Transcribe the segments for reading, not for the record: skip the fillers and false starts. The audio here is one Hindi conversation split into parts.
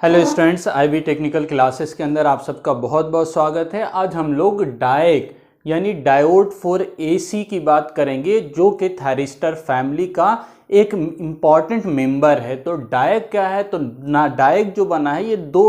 Hello students, IB technical classes के अंदर आप सबका बहुत बहुत स्वागत है। आज हम लोग डायक यानी डायोड फॉर एसी की बात करेंगे, जो कि थायरिस्टर फैमिली का एक इम्पॉर्टेंट मेंबर है। तो डायक क्या है? तो ना डायक जो बना है ये दो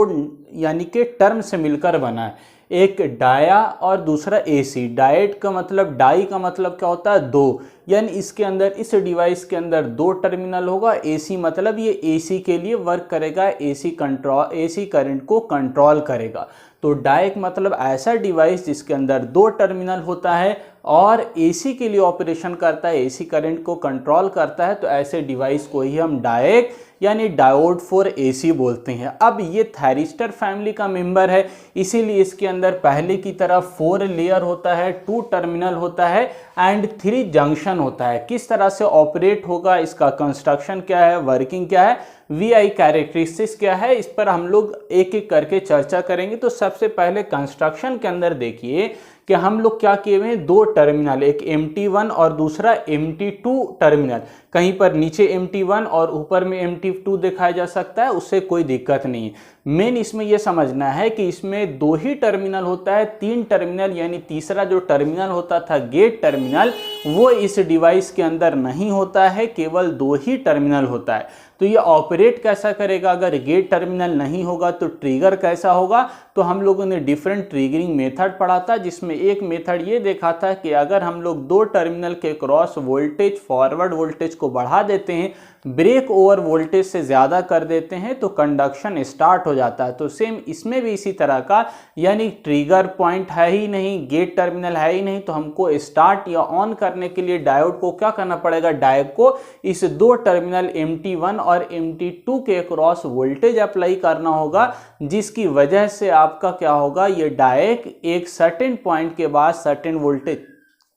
यानी कि टर्म से मिलकर बना है, एक डाया और दूसरा एसी। डायट का मतलब, डाई का मतलब क्या होता है? दो, यानी इसके अंदर, इस डिवाइस के अंदर दो टर्मिनल होगा। एसी मतलब ये एसी के लिए वर्क करेगा, एसी कंट्रोल, एसी करंट को कंट्रोल करेगा। तो डायक मतलब ऐसा डिवाइस जिसके अंदर दो टर्मिनल होता है और एसी के लिए ऑपरेशन करता है, एसी करंट को कंट्रोल करता है। तो ऐसे डिवाइस को ही हम डायक यानी डायोड फॉर एसी बोलते हैं। अब ये थायरिस्टर फैमिली का मेंबर है, इसीलिए इसके अंदर पहले की तरह 4 लेयर होता है, 2 टर्मिनल होता है एंड 3 जंक्शन होता है। किस तरह से ऑपरेट होगा, इसका कंस्ट्रक्शन क्या है, वर्किंग क्या है, वीआई कैरेक्टरिस्टिक्स क्या है, इस पर हम लोग एक एक करके चर्चा करेंगे। तो सबसे पहले कंस्ट्रक्शन के अंदर देखिए कि हम लोग क्या किए हुए हैं, दो टर्मिनल, एक MT1 और दूसरा MT2 टर्मिनल। कहीं पर नीचे MT1 और ऊपर में MT2 दिखाया जा सकता है, उससे कोई दिक्कत नहीं है। मेन इसमें यह समझना है कि इसमें दो ही टर्मिनल होता है, 3 टर्मिनल यानी तीसरा जो टर्मिनल होता था गेट टर्मिनल, वो इस डिवाइस के अंदर नहीं होता है, केवल 2 ही टर्मिनल होता है। तो ये ऑपरेट कैसा करेगा? अगर गेट टर्मिनल नहीं होगा तो ट्रिगर कैसा होगा? तो हम लोगों ने डिफरेंट ट्रिगरिंग मेथड पढ़ा था, जिसमें एक मेथड ये देखा था कि अगर हम लोग दो टर्मिनल के क्रॉस वोल्टेज, फॉरवर्ड वोल्टेज को बढ़ा देते हैं, ब्रेक ओवर वोल्टेज से ज़्यादा कर देते हैं, तो कंडक्शन स्टार्ट हो जाता है। तो सेम इसमें भी इसी तरह का, यानी ट्रिगर पॉइंट है ही नहीं, गेट टर्मिनल है ही नहीं, तो हमको स्टार्ट या ऑन करने के लिए डायोड को क्या करना पड़ेगा? डायोड को इस दो टर्मिनल MT1 और MT2 के क्रॉस वोल्टेज अप्लाई करना होगा, जिसकी वजह से आपका क्या होगा, ये डायोड एक सर्टेन पॉइंट के बाद, सर्टेन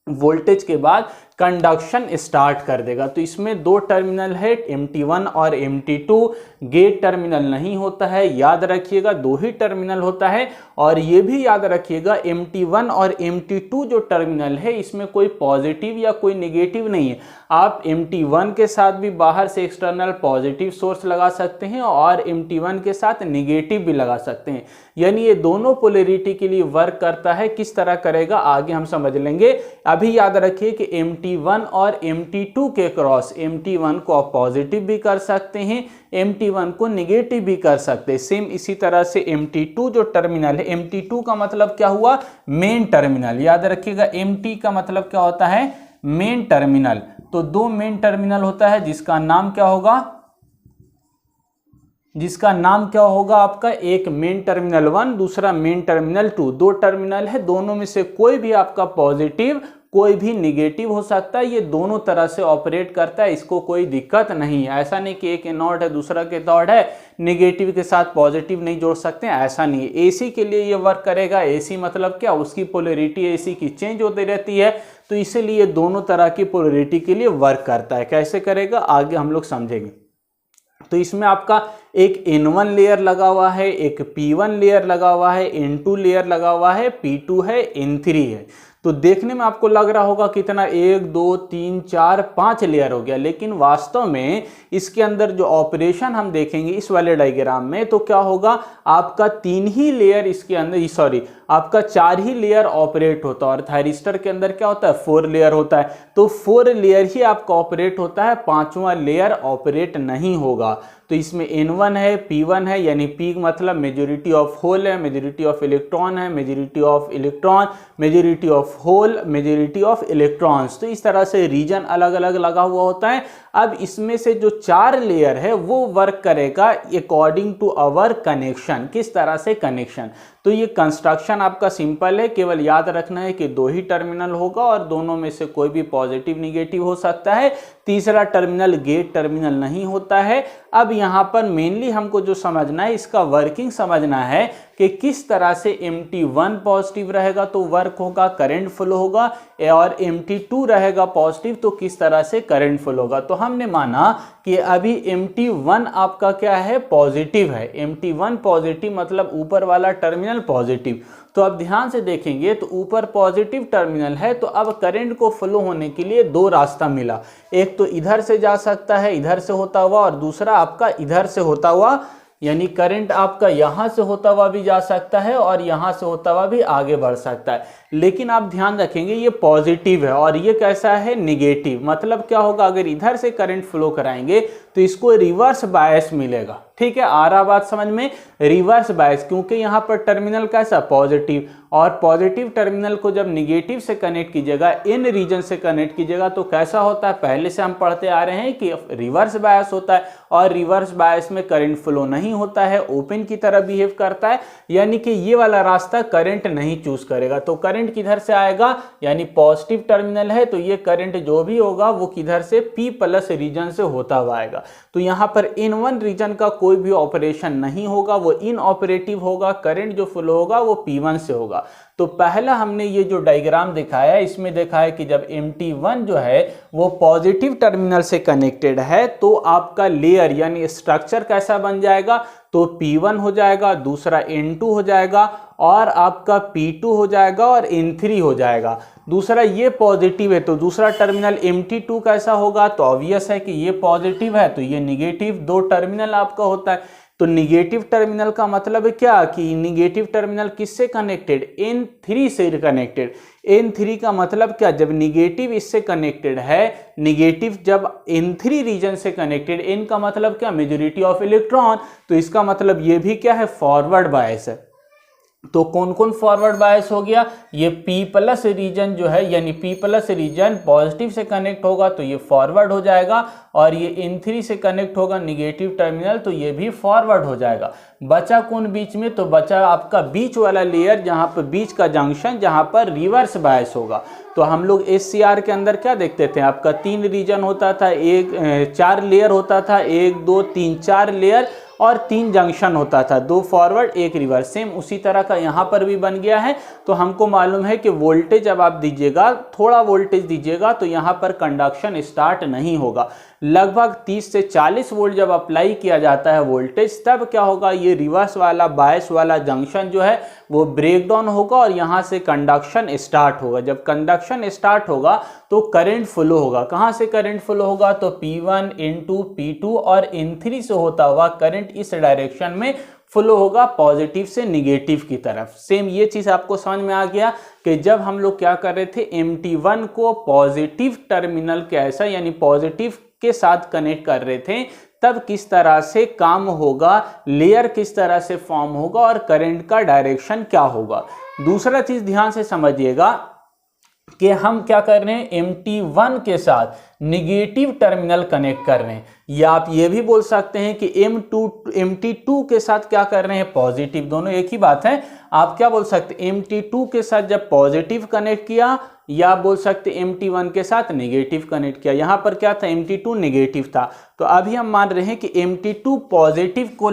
वोल्टेज के बाद कंडक्शन स्टार्ट कर देगा। तो इसमें दो टर्मिनल है, MT1 और MT2, गेट टर्मिनल नहीं होता है, याद रखिएगा, दो ही टर्मिनल होता है। और ये भी याद रखिएगा MT1 और MT2 जो टर्मिनल है, इसमें कोई पॉजिटिव या कोई नेगेटिव नहीं है। आप MT1 के साथ भी बाहर से एक्सटर्नल पॉजिटिव सोर्स लगा सकते हैं और MT1 के साथ नेगेटिव भी लगा सकते हैं, यानी ये दोनों पोलैरिटी के लिए वर्क करता है। किस तरह करेगा आगे हम समझ लेंगे। अभी याद रखिए कि MT1 और MT2 के क्रॉस, MT1 को आप पॉजिटिव भी कर सकते हैं, MT1 को नेगेटिव भी कर सकते हैं। सेम इसी तरह से MT2 जो टर्मिनल है, MT2 का मतलब क्या हुआ? Main terminal. याद रखिएगा MT का मतलब क्या होता है? Main terminal. तो दो मेन टर्मिनल होता है, जिसका नाम क्या होगा? जिसका नाम क्या होगा आपका? एक मेन टर्मिनल 1, दूसरा मेन टर्मिनल 2। दो टर्मिनल है, दोनों में से कोई भी आपका पॉजिटिव, कोई भी निगेटिव हो सकता है। ये दोनों तरह से ऑपरेट करता है, इसको कोई दिक्कत नहीं है। ऐसा नहीं कि एक एनोड है दूसरा कैथोड है, निगेटिव के साथ पॉजिटिव नहीं जोड़ सकते हैं, ऐसा नहीं है। एसी के लिए ये वर्क करेगा। एसी मतलब क्या? उसकी पोलैरिटी एसी की चेंज होती रहती है, तो इसीलिए दोनों तरह की पोलैरिटी के लिए वर्क करता है। कैसे करेगा आगे हम लोग समझेंगे। तो इसमें आपका एक N1 लेयर लगा हुआ है, एक P1 लेयर लगा हुआ है, N2 लेयर लगा हुआ है, P2 है, N3 है। तो देखने में आपको लग रहा होगा कितना, 1 2 3 4 5 लेयर हो गया, लेकिन वास्तव में इसके अंदर जो ऑपरेशन हम देखेंगे इस वाले डायग्राम में, तो क्या होगा, आपका 3 ही लेयर इसके अंदर, सॉरी, आपका 4 ही लेयर ऑपरेट होता है। और थायरिस्टर के अंदर क्या होता है? 4 लेयर होता है। तो 4 लेयर ही आपका ऑपरेट होता है, 5वां लेयर ऑपरेट नहीं होगा। तो इसमें N1 है, P1 है, यानी P मतलब मेजॉरिटी ऑफ होल है, मेजॉरिटी ऑफ इलेक्ट्रॉन है, majority of electron, majority of hole, majority of electrons. तो इस तरह से रीजन अलग अलग लगा हुआ होता है। अब इसमें से जो 4 लेयर है वो वर्क करेगा अकॉर्डिंग टू आवर कनेक्शन। किस तरह से कनेक्शन? तो ये कंस्ट्रक्शन आपका सिंपल है, केवल याद रखना है कि दो ही टर्मिनल होगा और दोनों में से कोई भी पॉजिटिव निगेटिव हो सकता है। तीसरा टर्मिनल गेट टर्मिनल नहीं होता है। अब यहाँ पर मेनली हमको जो समझना है, इसका वर्किंग समझना है कि किस तरह से MT1 पॉजिटिव रहेगा तो वर्क होगा, करंट फ्लो होगा, और MT2 रहेगा पॉजिटिव तो किस तरह से करंट फ्लो होगा। तो हमने माना कि अभी MT1 आपका क्या है? पॉजिटिव है। MT1 पॉजिटिव मतलब ऊपर वाला टर्मिनल पॉजिटिव। तो अब ध्यान से देखेंगे तो ऊपर पॉजिटिव टर्मिनल है, तो अब करंट को फ्लो होने के लिए दो रास्ता मिला। एक तो इधर से जा सकता है, इधर से होता हुआ, और दूसरा आपका इधर से होता हुआ यानी करंट आपका यहाँ से होता हुआ भी जा सकता है और यहाँ से होता हुआ भी आगे बढ़ सकता है। लेकिन आप ध्यान रखेंगे ये पॉजिटिव है और ये कैसा है, निगेटिव। मतलब क्या होगा, अगर इधर से करंट फ्लो कराएंगे तो इसको रिवर्स बायस मिलेगा। ठीक है, आ रहा बात समझ में, रिवर्स बायस, क्योंकि यहाँ पर टर्मिनल कैसा, पॉजिटिव, और पॉजिटिव टर्मिनल को जब निगेटिव से कनेक्ट कीजिएगा, इन रीजन से कनेक्ट कीजिएगा, तो कैसा होता है, पहले से हम पढ़ते आ रहे हैं कि रिवर्स बायस होता है। और रिवर्स बायस में करंट फ्लो नहीं होता है, ओपन की तरह बिहेव करता है, यानी कि ये वाला रास्ता करंट नहीं चूज करेगा। तो करंट किधर से आएगा, यानी पॉजिटिव टर्मिनल है तो ये करंट जो भी होगा वो किधर से, P+ रीजन से होता हुआ आएगा। तो यहाँ पर इन वन रीजन का कोई भी ऑपरेशन नहीं होगा, वो इनऑपरेटिव होगा। करंट जो फ्लो होगा वो P1 से होगा। तो पहला हमने ये जो डायग्राम दिखाया है, इसमें देखा है कि जब MT1 जो है वो पॉजिटिव टर्मिनल से कनेक्टेड है तो आपका लेयर यानी स्ट्रक्चर कैसा बन जाएगा, तो P1 हो जाएगा, दूसरा N2 हो जाएगा और आपका P2 हो जाएगा और N3 हो जाएगा। दूसरा ये पॉजिटिव है तो दूसरा टर्मिनल MT2 कैसा होगा, तो ऑब्वियस है कि ये पॉजिटिव है तो ये निगेटिव, दो टर्मिनल आपका होता है। तो निगेटिव टर्मिनल का मतलब है क्या, कि निगेटिव टर्मिनल किससे कनेक्टेड, N3 से कनेक्टेड। N3 का मतलब क्या, जब निगेटिव इससे कनेक्टेड है, निगेटिव जब N3 रीजन से कनेक्टेड, N का मतलब क्या, मेजॉरिटी ऑफ इलेक्ट्रॉन, तो इसका मतलब ये भी क्या है, फॉरवर्ड बायस है। तो कौन कौन फॉरवर्ड बायस हो गया, ये P+ रीजन जो है, यानी P+ रीजन पॉजिटिव से कनेक्ट होगा तो ये फॉरवर्ड हो जाएगा, और ये N3 से कनेक्ट होगा निगेटिव टर्मिनल तो ये भी फॉरवर्ड हो जाएगा। बचा कौन बीच में, तो बचा आपका बीच वाला लेयर, जहां पर बीच का जंक्शन, जहां पर रिवर्स बायस होगा। तो हम लोग SCR के अंदर क्या देखते थे, आपका 3 रीजन होता था, 4 लेयर होता था, 1 2 3 4 लेयर और 3 जंक्शन होता था, 2 फॉरवर्ड 1 रिवर्स। सेम उसी तरह का यहाँ पर भी बन गया है। तो हमको मालूम है कि वोल्टेज जब आप दीजिएगा, थोड़ा वोल्टेज दीजिएगा तो यहाँ पर कंडक्शन स्टार्ट नहीं होगा। लगभग 30 से 40 वोल्ट जब अप्लाई किया जाता है वोल्टेज, तब क्या होगा, ये रिवर्स वाला बायस वाला जंक्शन जो है वो ब्रेक डाउन होगा और यहाँ से कंडक्शन स्टार्ट होगा। जब कंडक्शन स्टार्ट होगा तो करंट फ्लो होगा। कहाँ से करंट फ्लो होगा, तो P1 N2 P2 और N3 से होता हुआ करंट इस डायरेक्शन में फ्लो होगा, पॉजिटिव से निगेटिव की तरफ। सेम ये चीज आपको समझ में आ गया कि जब हम लोग क्या कर रहे थे, MT1 को पॉजिटिव टर्मिनल के ऐसा यानी पॉजिटिव के साथ कनेक्ट कर रहे थे, तब किस तरह से काम होगा, लेयर किस तरह से फॉर्म होगा और करंट का डायरेक्शन क्या होगा। दूसरा चीज ध्यान से समझिएगा कि हम क्या कर रहे हैं, MT1 के साथ निगेटिव टर्मिनल कनेक्ट कर रहे हैं, या आप ये भी बोल सकते हैं कि MT2 के साथ क्या कर रहे हैं, पॉजिटिव, दोनों एक ही बात है। आप क्या बोल सकते हैं, MT2 के साथ जब पॉजिटिव कनेक्ट किया, या आप बोल सकते MT1 के साथ नेगेटिव कनेक्ट किया। यहाँ पर क्या था, MT2 नेगेटिव था, तो अभी हम मान रहे हैं कि MT2 पॉजिटिव को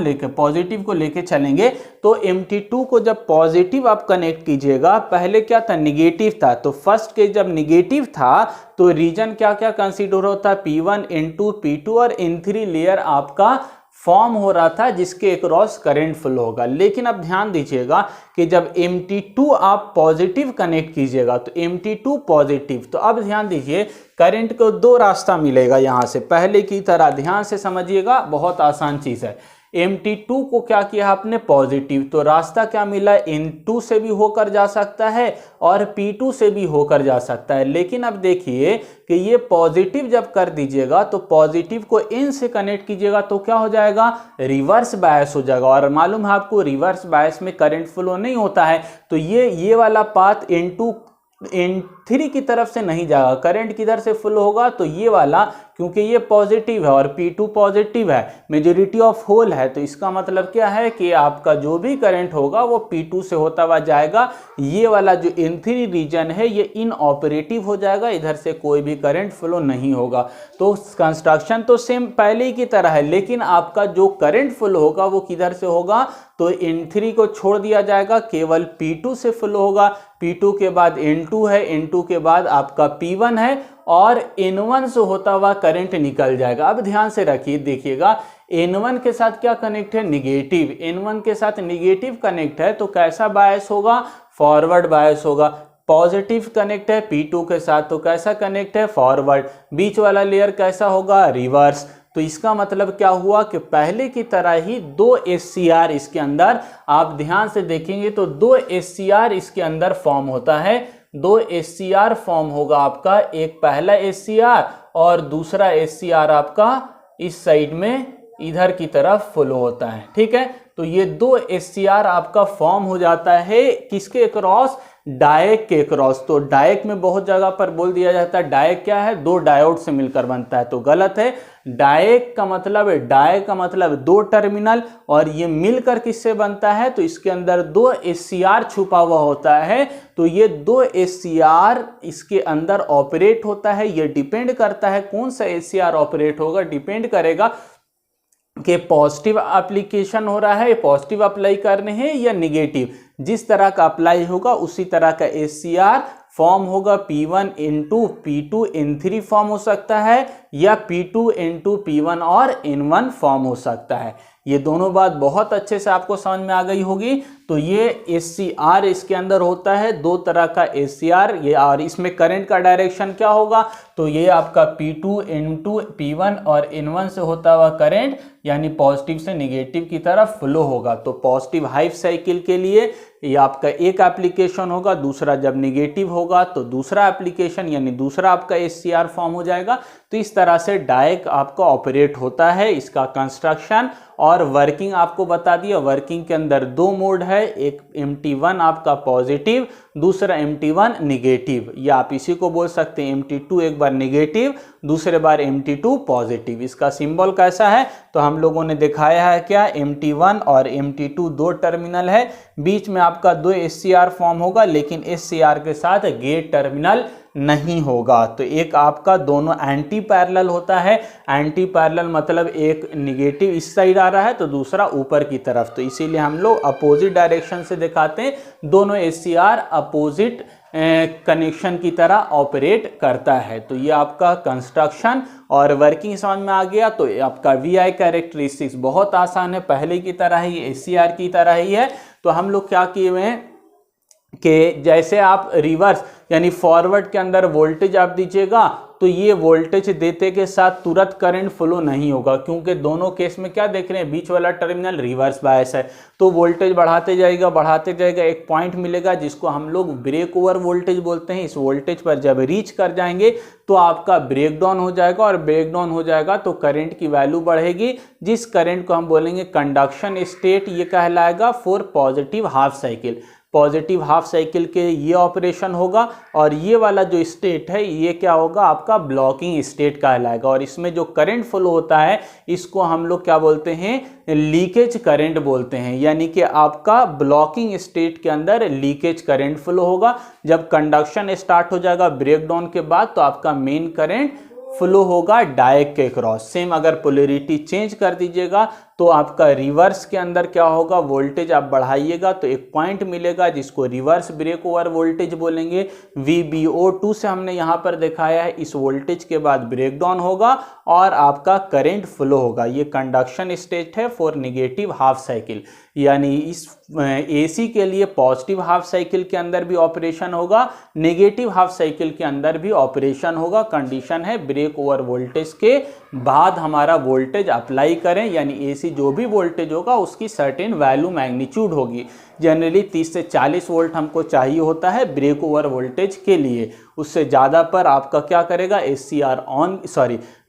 लेके चलेंगे। तो MT2 को जब पॉजिटिव आप कनेक्ट कीजिएगा, पहले क्या था, निगेटिव था, तो फर्स्ट के जब निगेटिव था तो रीजन क्या क्या कंसीडर होता है, P1 N2 P2 और N3 लेयर आपका फॉर्म हो रहा था जिसके अक्रॉस करंट फ्लो होगा। लेकिन अब ध्यान दीजिएगा कि जब MT2 आप पॉजिटिव कनेक्ट कीजिएगा, तो MT2 पॉजिटिव, तो अब ध्यान दीजिए करंट को 2 रास्ता मिलेगा यहाँ से, पहले की तरह ध्यान से समझिएगा, बहुत आसान चीज है। MT2 को क्या किया आपने, पॉजिटिव, तो रास्ता क्या मिला, N2 से भी होकर जा सकता है और P2 से भी होकर जा सकता है। लेकिन अब देखिए कि ये पॉजिटिव जब कर दीजिएगा तो पॉजिटिव को N से कनेक्ट कीजिएगा तो क्या हो जाएगा, रिवर्स बायस हो जाएगा। और मालूम है आपको रिवर्स बायस में करंट फ्लो नहीं होता है, तो ये वाला पाथ N3 की तरफ से नहीं जाएगा। करंट किधर से फ्लो होगा, तो ये वाला, क्योंकि ये पॉजिटिव है और P2 पॉजिटिव है, मेजॉरिटी ऑफ होल है, तो इसका मतलब क्या है कि आपका जो भी करंट होगा वो P2 से होता हुआ जाएगा। ये वाला जो N3 रीजन है ये इनऑपरेटिव हो जाएगा, इधर से कोई भी करंट फ्लो नहीं होगा। तो कंस्ट्रक्शन तो सेम पहले ही की तरह है, लेकिन आपका जो करंट फ्लो होगा वो किधर से होगा, तो N3 को छोड़ दिया जाएगा, केवल P2 से फ्लो होगा। P2 के बाद N2 है, N2 के बाद आपका P1 है और N1 से होता हुआ करंट निकल जाएगा। अब ध्यान से रखिए, देखिएगा N1 के साथ क्या कनेक्ट है, निगेटिव, N1 के साथ निगेटिव कनेक्ट है तो कैसा बायस होगा, फॉरवर्ड बायस होगा। पॉजिटिव कनेक्ट है P2 के साथ तो कैसा कनेक्ट है, फॉरवर्ड। बीच वाला लेयर कैसा होगा, रिवर्स। तो इसका मतलब क्या हुआ कि पहले की तरह ही 2 SCR इसके अंदर, आप ध्यान से देखेंगे तो 2 SCR इसके अंदर फॉर्म होता है। 2 SCR फॉर्म होगा आपका, एक पहला SCR और दूसरा SCR आपका इस साइड में इधर की तरफ फ्लो होता है, ठीक है। तो ये 2 SCR आपका फॉर्म हो जाता है किसके क्रॉस, डायक के क्रॉस। तो डायक में बहुत जगह पर बोल दिया जाता है डायक क्या है, 2 डायोड से मिलकर बनता है, तो गलत है। डायक का मतलब 2 टर्मिनल, और ये मिलकर किससे बनता है, तो इसके अंदर 2 SCR छुपा हुआ होता है। तो ये 2 SCR इसके अंदर ऑपरेट होता है। ये डिपेंड करता है कौन सा SCR ऑपरेट होगा, डिपेंड करेगा कि पॉजिटिव एप्लीकेशन हो रहा है, पॉजिटिव अप्लाई करने हैं या निगेटिव। जिस तरह का अप्लाई होगा उसी तरह का SCR फॉर्म होगा। P1 into P2 N3 form हो सकता है, या P2 इंटू P1 और N1 फॉर्म हो सकता है। ये दोनों बात बहुत अच्छे से आपको समझ में आ गई होगी। तो ये SCR इसके अंदर होता है, 2 तरह का SCR ये, और इसमें करंट का डायरेक्शन क्या होगा, तो ये आपका P2 इंटू P1 और N1 से होता हुआ करंट यानी पॉजिटिव से निगेटिव की तरफ फ्लो होगा। तो पॉजिटिव हाफ साइकिल के लिए ये आपका एक एप्लीकेशन होगा, दूसरा जब निगेटिव होगा तो दूसरा एप्लीकेशन यानी दूसरा आपका SCR फॉर्म हो जाएगा। तो इस तरह से डायक आपका ऑपरेट होता है। इसका कंस्ट्रक्शन और वर्किंग आपको बता दिया। वर्किंग के अंदर 2 मोड है, एक MT1 आपका पॉजिटिव, दूसरा MT1 निगेटिव, या आप इसी को बोल सकते हैं MT2 एक बार निगेटिव, दूसरे बार MT2 पॉजिटिव। इसका सिंबल कैसा है, तो हम लोगों ने दिखाया है क्या, MT1 और MT2 2 टर्मिनल है, बीच में आपका 2 SCR फॉर्म होगा, लेकिन SCR के साथ गेट टर्मिनल नहीं होगा। तो एक आपका दोनों एंटी पैरेलल होता है। एंटी पैरेलल मतलब एक निगेटिव इस साइड आ रहा है तो दूसरा ऊपर की तरफ, तो इसीलिए हम लोग अपोजिट डायरेक्शन से दिखाते हैं। दोनों SCR अपोजिट कनेक्शन की तरह ऑपरेट करता है। तो ये आपका कंस्ट्रक्शन और वर्किंग समझ में आ गया। तो आपका VI कैरेक्टरिस्टिक्स बहुत आसान है, पहले की तरह ही SCR की तरह ही है। तो हम लोग क्या किए हुए हैं कि जैसे आप रिवर्स यानी फॉरवर्ड के अंदर वोल्टेज आप दीजिएगा तो ये वोल्टेज देते के साथ तुरंत करंट फ्लो नहीं होगा, क्योंकि दोनों केस में क्या देख रहे हैं, बीच वाला टर्मिनल रिवर्स बायस है। तो वोल्टेज बढ़ाते जाएगा, एक पॉइंट मिलेगा जिसको हम लोग ब्रेक ओवर वोल्टेज बोलते हैं। इस वोल्टेज पर जब रीच कर जाएंगे तो आपका ब्रेक डाउन हो जाएगा, और ब्रेक डाउन हो जाएगा तो करंट की वैल्यू बढ़ेगी, जिस करंट को हम बोलेंगे कंडक्शन स्टेट। ये कहलाएगा for positive half cycle. Positive half cycle के ये ऑपरेशन होगा, और ये वाला जो स्टेट है ये क्या होगा, आपका ब्लॉकिंग स्टेट कहलाएगा। और इसमें जो करंट फ्लो होता है इसको हम लोग क्या बोलते हैं, लीकेज करंट बोलते हैं। यानी कि आपका ब्लॉकिंग स्टेट के अंदर लीकेज करंट फ्लो होगा। जब कंडक्शन स्टार्ट हो जाएगा ब्रेक डाउन के बाद तो आपका मेन करंट फ्लो होगा डायक के क्रॉस। सेम अगर पोलैरिटी चेंज कर दीजिएगा तो आपका रिवर्स के अंदर क्या होगा, वोल्टेज आप बढ़ाइएगा तो एक पॉइंट मिलेगा जिसको रिवर्स ब्रेक ओवर वोल्टेज बोलेंगे। VBO2 से हमने यहाँ पर दिखाया है। इस वोल्टेज के बाद ब्रेक डाउन होगा और आपका करंट फ्लो होगा। ये कंडक्शन स्टेट है फॉर नेगेटिव हाफ साइकिल। यानी इस AC के लिए पॉजिटिव हाफ साइकिल के अंदर भी ऑपरेशन होगा, नेगेटिव हाफ साइकिल के अंदर भी ऑपरेशन होगा। कंडीशन है ब्रेक ओवर वोल्टेज के बाद हमारा वोल्टेज अप्लाई करें, यानी AC जो भी वोल्टेज होगा उसकी सर्टेन वैल्यू मैग्नीट्यूड होगी। जनरली 30 से 40 वोल्ट हमको चाहिए होता है ब्रेक ओवर वोल्टेज के लिए। उससे ज़्यादा पर आपका क्या करेगा,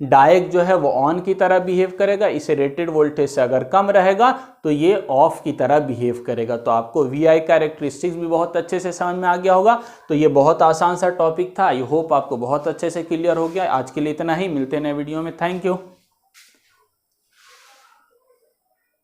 डायक जो है वो ऑन की तरह बिहेव करेगा। इसे रेटेड वोल्टेज से अगर कम रहेगा तो ये ऑफ की तरह बिहेव करेगा। तो आपको VI कैरेक्टरिस्टिक्स भी बहुत अच्छे से समझ में आ गया होगा। तो ये बहुत आसान सा टॉपिक था। आई होप आपको बहुत अच्छे से क्लियर हो गया। आज के लिए इतना ही, मिलते हैं नए वीडियो में। Thank you.